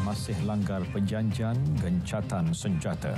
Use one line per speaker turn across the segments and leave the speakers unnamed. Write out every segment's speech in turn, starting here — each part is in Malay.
masih langgar perjanjian gencatan senjata.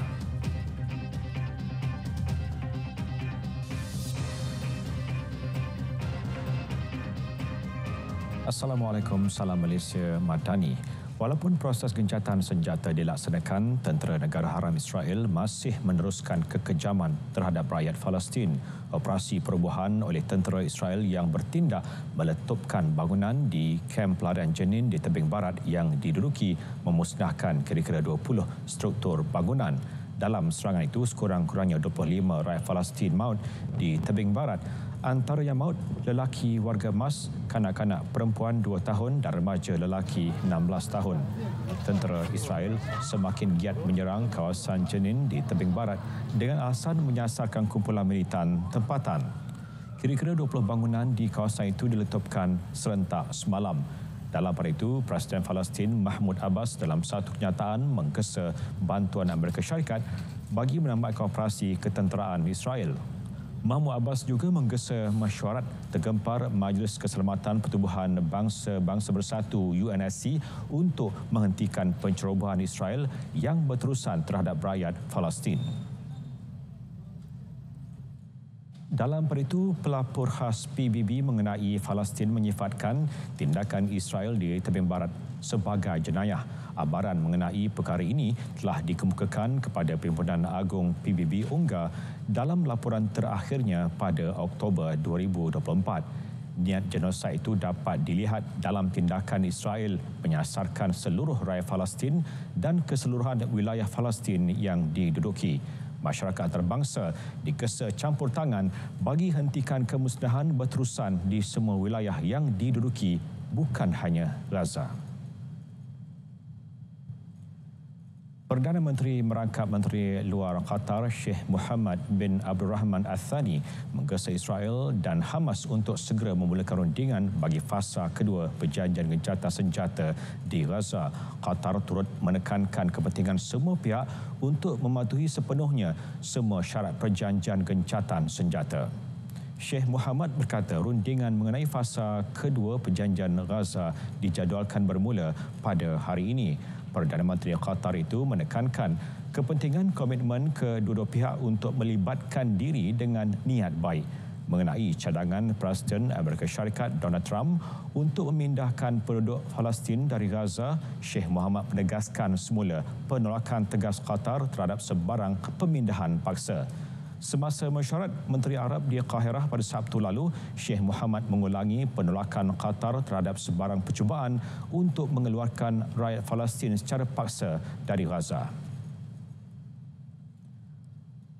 Assalamualaikum, salam Malaysia Madani. Walaupun proses gencatan senjata dilaksanakan, tentera negara haram Israel masih meneruskan kekejaman terhadap rakyat Palestin. Operasi perubahan oleh tentera Israel yang bertindak meletupkan bangunan di kamp pelarian Jenin di tebing barat yang diduduki memusnahkan kira-kira 20 struktur bangunan. Dalam serangan itu, sekurang-kurangnya 25 rakyat Palestin maut di tebing barat. Antara yang maut, lelaki warga Mas, kanak-kanak perempuan 2 tahun dan remaja lelaki 16 tahun. Tentera Israel semakin giat menyerang kawasan Jenin di tebing barat dengan alasan menyasarkan kumpulan militan tempatan. Kira-kira 20 bangunan di kawasan itu diletupkan serentak semalam. Dalam pada itu, Presiden Palestin Mahmud Abbas dalam satu kenyataan menggesa bantuan Amerika Syarikat bagi menambahkan operasi ketenteraan Israel. Mahmud Abbas juga menggesa mesyuarat tergempar Majlis Keselamatan Pertubuhan Bangsa-Bangsa Bersatu UNSC untuk menghentikan pencerobohan Israel yang berterusan terhadap rakyat Palestin. Dalam pada itu, pelapor khas PBB mengenai Palestin menyifatkan tindakan Israel di tebing barat sebagai jenayah. Abaran mengenai perkara ini telah dikemukakan kepada Perhimpunan Agung PBB UNGA dalam laporan terakhirnya pada Oktober 2024. Niat genosid itu dapat dilihat dalam tindakan Israel menyasarkan seluruh rakyat Palestin dan keseluruhan wilayah Palestin yang diduduki. Masyarakat antarabangsa digesa campur tangan bagi hentikan kemusnahan berterusan di semua wilayah yang diduduki, bukan hanya Gaza. Perdana Menteri merangkap Menteri Luar Qatar Sheikh Mohammed bin Abdul Rahman Al-Thani menggesa Israel dan Hamas untuk segera memulakan rundingan bagi fasa kedua perjanjian gencatan senjata di Gaza. Qatar turut menekankan kepentingan semua pihak untuk mematuhi sepenuhnya semua syarat perjanjian gencatan senjata. Sheikh Mohammed berkata rundingan mengenai fasa kedua perjanjian Gaza dijadualkan bermula pada hari ini. Perdana Menteri Qatar itu menekankan kepentingan komitmen kedua-dua pihak untuk melibatkan diri dengan niat baik. Mengenai cadangan Presiden Amerika Syarikat Donald Trump untuk memindahkan penduduk Palestin dari Gaza, Sheikh Mohammed menegaskan semula penolakan tegas Qatar terhadap sebarang pemindahan paksa. Semasa mesyuarat Menteri Arab di Qahirah pada Sabtu lalu, Sheikh Mohammed mengulangi penolakan Qatar terhadap sebarang percubaan untuk mengeluarkan rakyat Palestin secara paksa dari Gaza.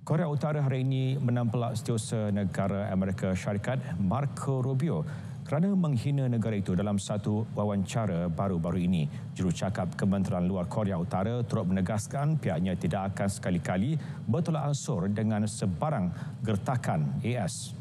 Korea Utara hari ini menampilak Setiausaha Negara Amerika Syarikat Marco Rubio kerana menghina negara itu dalam satu wawancara baru-baru ini. Jurucakap Kementerian Luar Korea Utara turut menegaskan pihaknya tidak akan sekali-kali bertolak ansur dengan sebarang gertakan AS.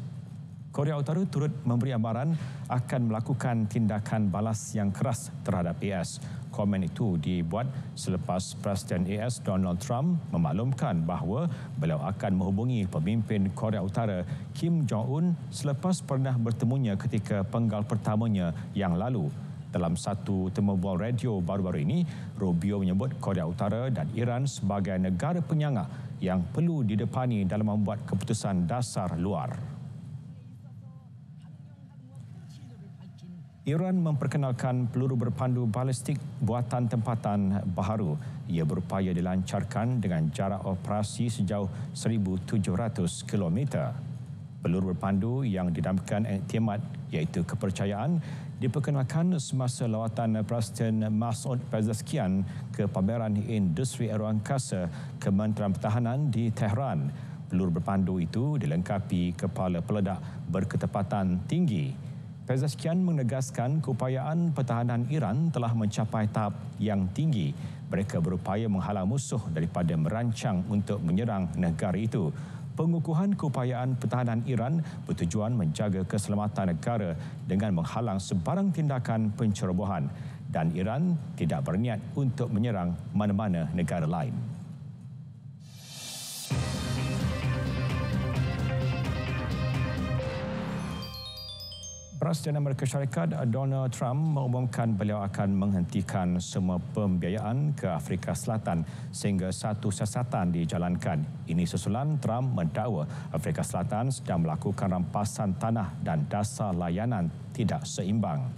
Korea Utara turut memberi amaran akan melakukan tindakan balas yang keras terhadap AS. Komen itu dibuat selepas Presiden AS Donald Trump memaklumkan bahawa beliau akan menghubungi pemimpin Korea Utara Kim Jong-un selepas pernah bertemunya ketika penggal pertamanya yang lalu. Dalam satu temubual radio baru-baru ini, Rubio menyebut Korea Utara dan Iran sebagai negara penyangga yang perlu didepani dalam membuat keputusan dasar luar. Iran memperkenalkan peluru berpandu balistik buatan tempatan baharu. Ia berupaya dilancarkan dengan jarak operasi sejauh 1,700 km. Peluru berpandu yang dinamakan iktimat iaitu kepercayaan diperkenalkan semasa lawatan Presiden Masoud Pezeshkian ke pameran industri aeroangkasa Kementerian Pertahanan di Tehran. Peluru berpandu itu dilengkapi kepala peledak berketepatan tinggi. Pezeshkian menegaskan keupayaan pertahanan Iran telah mencapai tahap yang tinggi. Mereka berupaya menghalang musuh daripada merancang untuk menyerang negara itu. Pengukuhan keupayaan pertahanan Iran bertujuan menjaga keselamatan negara dengan menghalang sebarang tindakan pencerobohan, dan Iran tidak berniat untuk menyerang mana-mana negara lain. Presiden Amerika Syarikat Donald Trump mengumumkan beliau akan menghentikan semua pembiayaan ke Afrika Selatan sehingga satu siasatan dijalankan. Ini susulan Trump mendakwa Afrika Selatan sedang melakukan rampasan tanah dan dasar layanan tidak seimbang.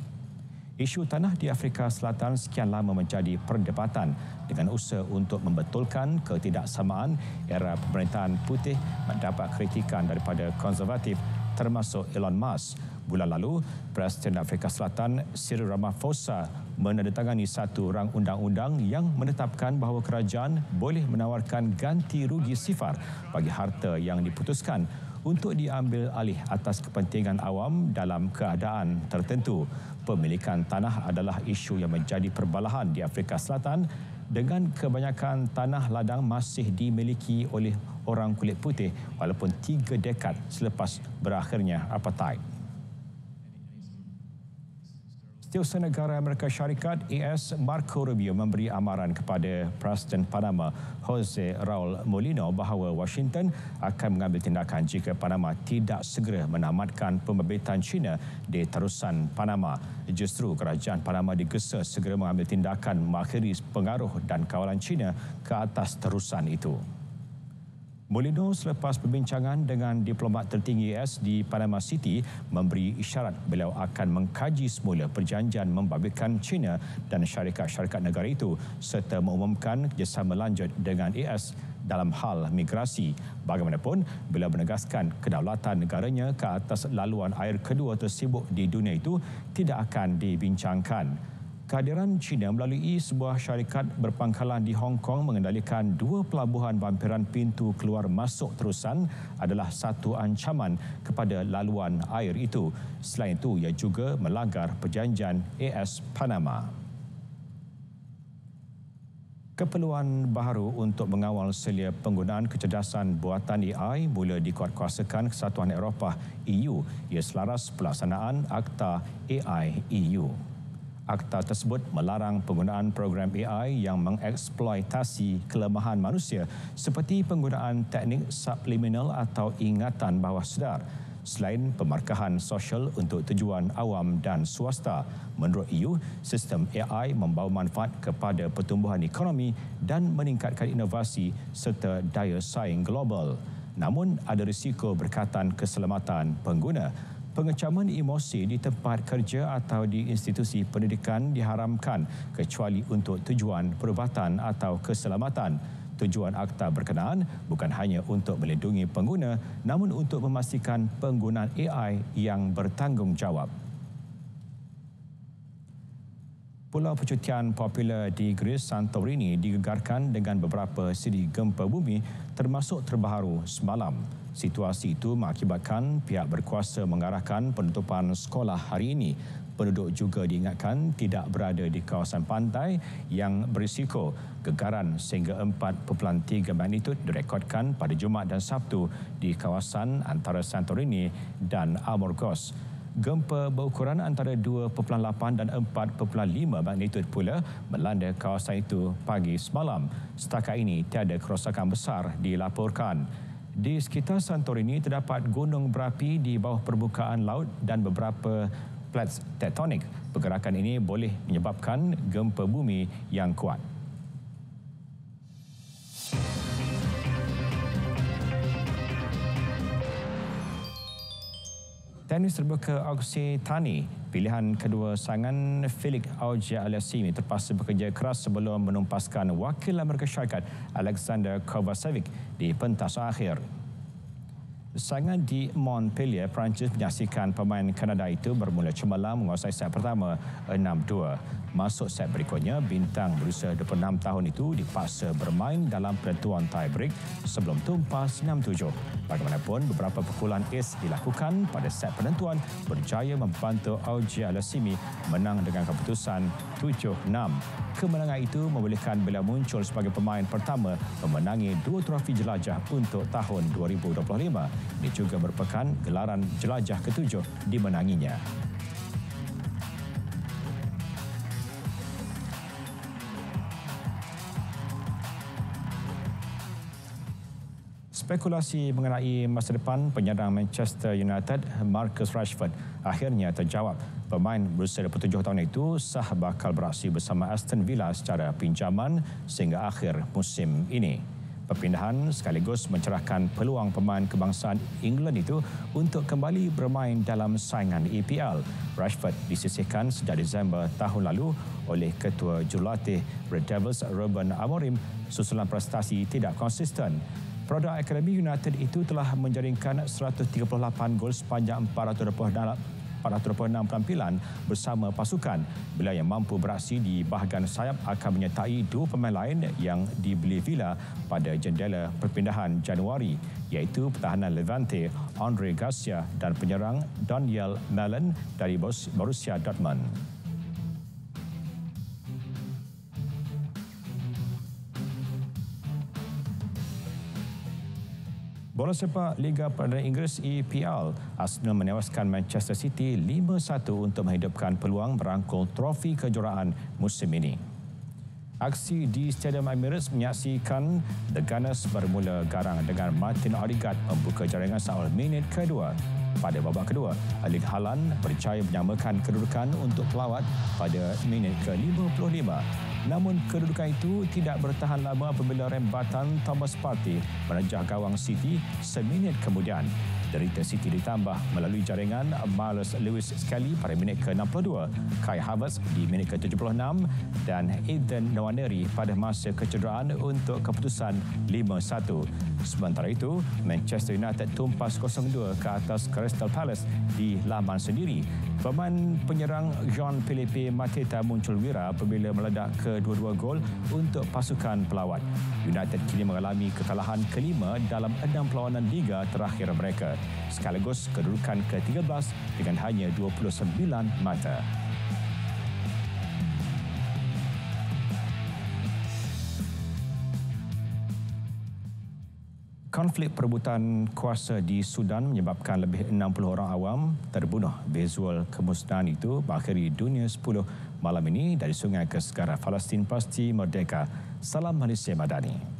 Isu tanah di Afrika Selatan sekian lama menjadi perdebatan dengan usaha untuk membetulkan ketidaksamaan era pemerintahan putih mendapat kritikan daripada konservatif termasuk Elon Musk. Bulan lalu, Presiden Afrika Selatan Cyril Ramaphosa menandatangani satu rang undang-undang yang menetapkan bahawa kerajaan boleh menawarkan ganti rugi sifar bagi harta yang diputuskan untuk diambil alih atas kepentingan awam dalam keadaan tertentu. Pemilikan tanah adalah isu yang menjadi perbalahan di Afrika Selatan dengan kebanyakan tanah ladang masih dimiliki oleh orang kulit putih walaupun 3 dekad selepas berakhirnya apartheid. Setiausaha Negara Amerika Syarikat AS Marco Rubio memberi amaran kepada Presiden Panama Jose Raul Molino bahawa Washington akan mengambil tindakan jika Panama tidak segera menamatkan pembebitan China di terusan Panama. Justru kerajaan Panama digesa segera mengambil tindakan mengakhiri pengaruh dan kawalan China ke atas terusan itu. Molino selepas perbincangan dengan diplomat tertinggi AS di Panama City memberi isyarat beliau akan mengkaji semula perjanjian membabitkan China dan syarikat-syarikat negara itu serta mengumumkan kerjasama lanjut dengan AS dalam hal migrasi. Bagaimanapun, beliau menegaskan kedaulatan negaranya ke atas laluan air kedua tersibuk di dunia itu tidak akan dibincangkan. Kehadiran China melalui sebuah syarikat berpangkalan di Hong Kong mengendalikan 2 pelabuhan bampiran pintu keluar masuk terusan adalah satu ancaman kepada laluan air itu. Selain itu, ia juga melanggar perjanjian AS Panama. Keperluan baharu untuk mengawal selia penggunaan kecerdasan buatan AI mula dikuatkuasakan Kesatuan Eropah EU. Ia selaras pelaksanaan Akta AI EU. Akta tersebut melarang penggunaan program AI yang mengeksploitasi kelemahan manusia seperti penggunaan teknik subliminal atau ingatan bawah sedar. Selain pemarkahan sosial untuk tujuan awam dan swasta, menurut EU, sistem AI membawa manfaat kepada pertumbuhan ekonomi dan meningkatkan inovasi serta daya saing global. Namun, ada risiko berkaitan keselamatan pengguna. Pengecaman emosi di tempat kerja atau di institusi pendidikan diharamkan kecuali untuk tujuan perubatan atau keselamatan. Tujuan akta berkenaan bukan hanya untuk melindungi pengguna namun untuk memastikan penggunaan AI yang bertanggungjawab. Pulau percutian popular di Greece Santorini digegarkan dengan beberapa siri gempa bumi termasuk terbaru semalam. Situasi itu mengakibatkan pihak berkuasa mengarahkan penutupan sekolah hari ini. Penduduk juga diingatkan tidak berada di kawasan pantai yang berisiko. Gegaran sehingga 4.3 magnitud direkodkan pada Jumaat dan Sabtu di kawasan antara Santorini dan Amorgos. Gempa berukuran antara 2.8 dan 4.5 magnitud pula melanda kawasan itu pagi semalam. Setakat ini tiada kerosakan besar dilaporkan. Di sekitar Santorini terdapat gunung berapi di bawah permukaan laut dan beberapa plates tektonik. Pergerakan ini boleh menyebabkan gempa bumi yang kuat. Tenis terbuka Auksitani, pilihan kedua pasangan Felix Auger-Aliassime terpaksa bekerja keras sebelum menumpaskan wakil Amerika Syarikat Alexander Kovacevic di pentas akhir. Pasangan di Montpellier, Perancis menyaksikan pemain Kanada itu bermula cemerlang menguasai set pertama 6-2. Masuk set berikutnya, bintang berusia 26 tahun itu dipaksa bermain dalam penentuan tie break sebelum tumpas 6-7. Bagaimanapun, beberapa pukulan ace dilakukan pada set penentuan berjaya membantu Auger-Aliassime menang dengan keputusan 7-6. Kemenangan itu membolehkan beliau muncul sebagai pemain pertama memenangi 2 trofi jelajah untuk tahun 2025. Ini juga merupakan gelaran jelajah ke-7 dimenanginya. Spekulasi mengenai masa depan penyerang Manchester United Marcus Rashford akhirnya terjawab. Pemain berusia 27 tahun itu sah bakal beraksi bersama Aston Villa secara pinjaman sehingga akhir musim ini. Perpindahan sekaligus mencerahkan peluang pemain kebangsaan England itu untuk kembali bermain dalam saingan EPL. Rashford disisihkan sejak Disember tahun lalu oleh Ketua Jurulatih Red Devils Ruben Amorim susulan prestasi tidak konsisten. Produk Akademi United itu telah menjaringkan 138 gol sepanjang 426 penampilan bersama pasukan. Bila yang mampu beraksi di bahagian sayap akan menyertai dua pemain lain yang dibeli Villa pada jendela perpindahan Januari, iaitu pertahanan Levante Andre Garcia dan penyerang Daniel Malen dari Borussia Dortmund. Bola sepak Liga Perdana Inggeris EPL, Arsenal menewaskan Manchester City 5-1 untuk menghidupkan peluang merangkul trofi kejuaraan musim ini. Aksi di Stadium Emirates menyaksikan The Gunners bermula garang dengan Martin Odegaard membuka jaringan seawal minit kedua. Pada babak kedua, Erling Haaland berjaya menyamakan kedudukan untuk pelawat pada minit ke-55. Namun kedudukan itu tidak bertahan lama apabila rembatan Thomas Partey menerjah gawang City seminit kemudian. Derita City ditambah melalui jaringan Miles Lewis sekali pada minit ke-62, Kai Havertz di minit ke-76 dan Ethan Nwaneri pada masa kecederaan untuk keputusan 5-1. Sementara itu, Manchester United tumpas 0-2 ke atas Crystal Palace di laman sendiri. Pemain penyerang Jean-Philippe Mateta muncul wira apabila meledak kedua-dua gol untuk pasukan pelawat. United kini mengalami kekalahan kelima dalam 6 perlawanan Liga terakhir mereka, sekaligus kedudukan ke-13 dengan hanya 29 mata. Konflik perebutan kuasa di Sudan menyebabkan lebih 60 orang awam terbunuh. Visual kemusnahan itu mengakhiri dunia 10 malam ini dari sungai ke segara Palestin pasti merdeka. Salam Malaysia Madani.